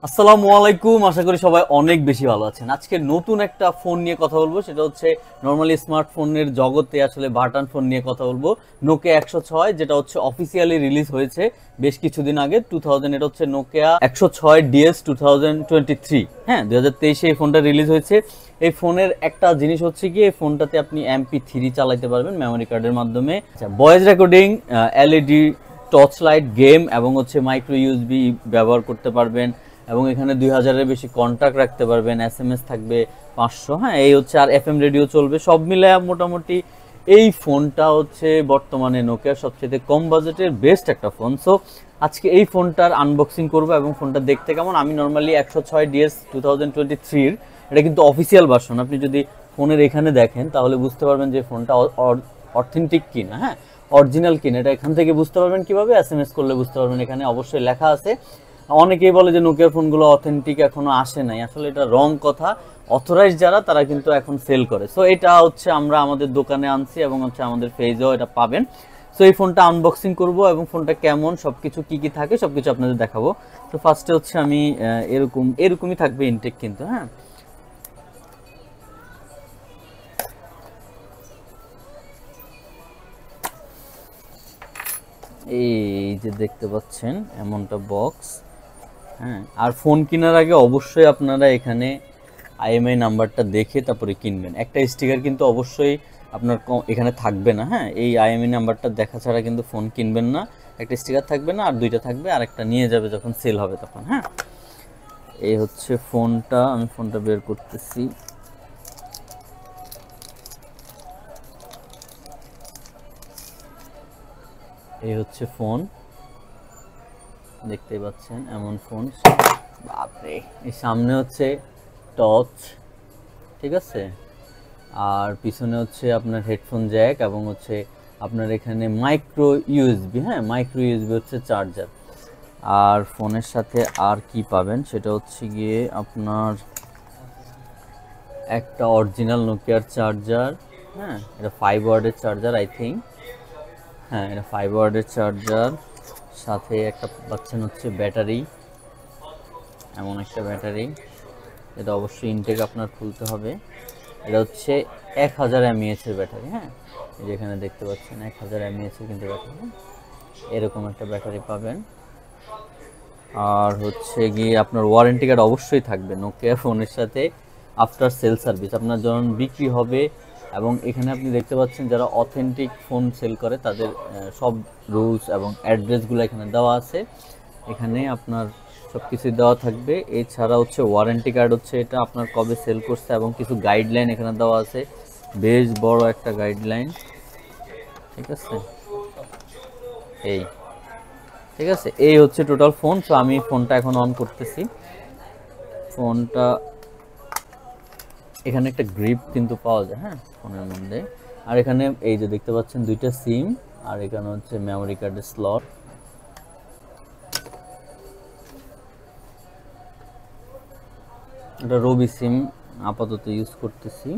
আসসালামু আলাইকুম, আশা করি সবাই অনেক বেশি ভালো আছেন। আজকে নতুন একটা ফোন নিয়ে কথা বলবো, সেটা হচ্ছে নর্মালি স্মার্টফোনের জগতে আসলে বাটন ফোন নিয়ে কথা বলবো। নোকিয়া 106, যেটা হচ্ছে অফিসিয়ালি রিলিজ হয়েছে বেশ কিছুদিন আগে 2000। এটা হচ্ছে নোকিয়া 106 ডিএস 2023। হ্যাঁ, 2023 এই ফোনটা রিলিজ হয়েছে। এই ফোনের একটা জিনিস হচ্ছে কি, এই ফোনটাতে আপনি MP3 চালাতে পারবেন মেমোরি কার্ডের মাধ্যমে। Voice recording, LED torch light, game এবং হচ্ছে মাইক্রো ইউএসবি ব্যবহার করতে পারবেন। এবং এখানে 2000-এর বেশি কন্ট্যাক্ট রাখতে পারবেন, SMS থাকবে 500। হ্যাঁ, এই হচ্ছে, আর FM রেডিও চলবে। সব মিলে মোটামুটি এই ফোনটা হচ্ছে বর্তমানে নোকিয়ার সবচেয়ে কম বাজেটের বেস্ট একটা ফোন। সো আজকে এই ফোনটার আনবক্সিং করবো এবং ফোনটা দেখতে কেমন। আমি নর্মালি 106 DS 2023-র, এটা কিন্তু অফিসিয়াল ভার্সন। আপনি যদি ফোনের এখানে দেখেন তাহলে বুঝতে পারবেন যে ফোনটা অথেন্টিক কিনা, হ্যাঁ অরিজিনাল কিনা। এটা এখান থেকে বুঝতে পারবেন কিভাবে, SMS করলে বুঝতে পারবেন। এখানে অবশ্যই লেখা আছে। অনেকেই বলে যে নোকিয়ার ফোনগুলো অথেন্টিক এখনো আসে নাই, আসলে এটা রং কথা। অথরাইজ যারা, তারা কিন্তু এখন সেল করে। সো এটা হচ্ছে আমরা আমাদের দোকানে আনছি এবং হচ্ছে আমাদের পেজেও এটা পাবেন। সো এই ফোনটা আনবক্সিং করব এবং ফোনটা কেমন, সবকিছু কি কি থাকে সবকিছু আপনাদের দেখাবো। তো ফার্স্টে হচ্ছে আমি এরকমই থাকবে ইনটেক কিন্তু। হ্যাঁ, এই যে দেখতে পাচ্ছেন এমনটা বক্স। হ্যাঁ, আর ফোন কেনার আগে অবশ্যই আপনারা এখানে IMEI নাম্বারটা দেখে তারপরে কিনবেন। একটা স্টিকার কিন্তু অবশ্যই আপনার এখানে থাকবে না। হ্যাঁ, এই IMEI নাম্বারটা দেখা ছাড়া কিন্তু ফোন কিনবেন না। একটা স্টিকার থাকবে না, আর দুইটা থাকবে, আর একটা নিয়ে যাবে যখন সেল হবে তখন। হ্যাঁ, এই হচ্ছে ফোনটা। আমি ফোনটা বের করতেছি। এই হচ্ছে ফোন, দেখতেই পাচ্ছেন এমন ফোন। বাপরে, এই সামনে হচ্ছে টচ, ঠিক আছে, আর পিছনে হচ্ছে আপনার হেডফোন জ্যাক এবং হচ্ছে আপনার এখানে মাইক্রো ইউএসবি। হ্যাঁ, মাইক্রো ইউএসবি হচ্ছে চার্জার। আর ফোনের সাথে আর কি পাবেন সেটা হচ্ছে গিয়ে আপনার একটা অরিজিনাল নোকিয়ার চার্জার। হ্যাঁ, এটা 5 ওয়াটের চার্জার আই থিঙ্ক। হ্যাঁ, এটা 5 ওয়াটের চার্জার। সাথে একটা পাচ্ছেন হচ্ছে ব্যাটারি, এমন একটা ব্যাটারি। এটা অবশ্যই ইনটেক আপনার খুলতে হবে। এটা হচ্ছে 1000 mAh এর ব্যাটারি। হ্যাঁ, এই যেখানে দেখতে পাচ্ছেন 1000 mAh এর কিন্তু ব্যাটারি। এরকম একটা ব্যাটারি পাবেন। আর হচ্ছে গিয়ে আপনার ওয়ারেন্টি কার্ড অবশ্যই থাকবে নোকিয়া ফোনের সাথে। আফটার সেল সার্ভিস আপনার যখন বিক্রি হবে, এবং এখানে আপনি দেখতে পাচ্ছেন যারা অথেন্টিক ফোন সেল করে তাদের সব রুলস এবং অ্যাড্রেসগুলো এখানে দেওয়া আছে। এখানে আপনার সব কিছু দেওয়া থাকবে। এছাড়া হচ্ছে ওয়ারেন্টি কার্ড, হচ্ছে এটা আপনার কবে সেল করছে এবং কিছু গাইডলাইন এখানে দেওয়া আছে, বেশ বড় একটা গাইডলাইন। ঠিক আছে, এই ঠিক আছে, এই হচ্ছে টোটাল ফোন। তো আমি ফোনটা এখন অন করতেছি। ফোনটা এখানে একটা গ্রিপ কিন্তু পাওয়া যায়, হ্যাঁ, ফোনের মধ্যে। আর এখানে এই যে দেখতে পাচ্ছেন দুইটা সিম, আর এখানে হচ্ছে মেমোরি কার্ডের স্লট। এটা রবি সিম আপাতত ইউজ করতেছি।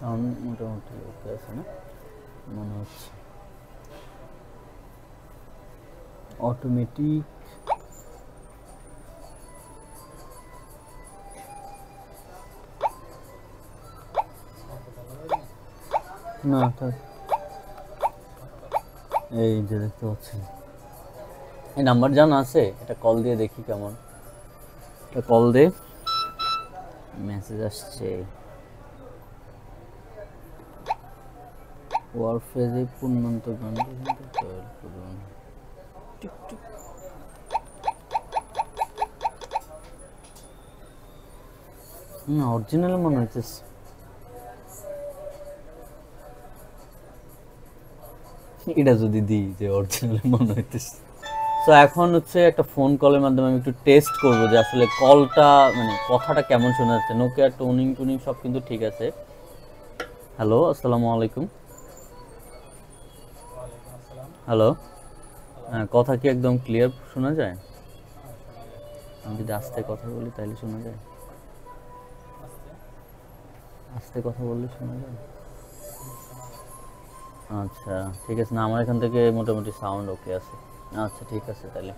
সাউন্ড মোটামুটি ওকে আছে না মনে হচ্ছে। অটোমেটিক, না থাক। এই যে দেখতে পাচ্ছেন এই নাম্বার জানা আছে, এটা কল দিয়ে দেখি কেমন। এটা কল দে, মেসেজ আসছে। ওয়ারফেজে পূর্ণান্ত গান তৈরি করুন। না, অরিজিনাল মনে হচ্ছে। এটা যদি দিই যে অরিজিনাল মনে হইতেছে। তো এখন হচ্ছে একটা ফোন কলের মাধ্যমে আমি একটু টেস্ট করব যে আসলে কলটা মানে কথাটা কেমন শোনা যাচ্ছে। নোকিয়ার টোনিং টুনিং সব কিন্তু ঠিক আছে। হ্যালো, আসসালামু আলাইকুম। হ্যালো, হ্যাঁ, কথা কি একদম ক্লিয়ার শোনা যায়? আমি যদি আস্তে কথা বলি তাহলে শোনা যায়? আস্তে কথা বললে শোনা যায়? আচ্ছা, ঠিক আছে। না, আমার এখান থেকে মোটামুটি সাউন্ড ওকে আছে। আচ্ছা, ঠিক আছে তাহলে।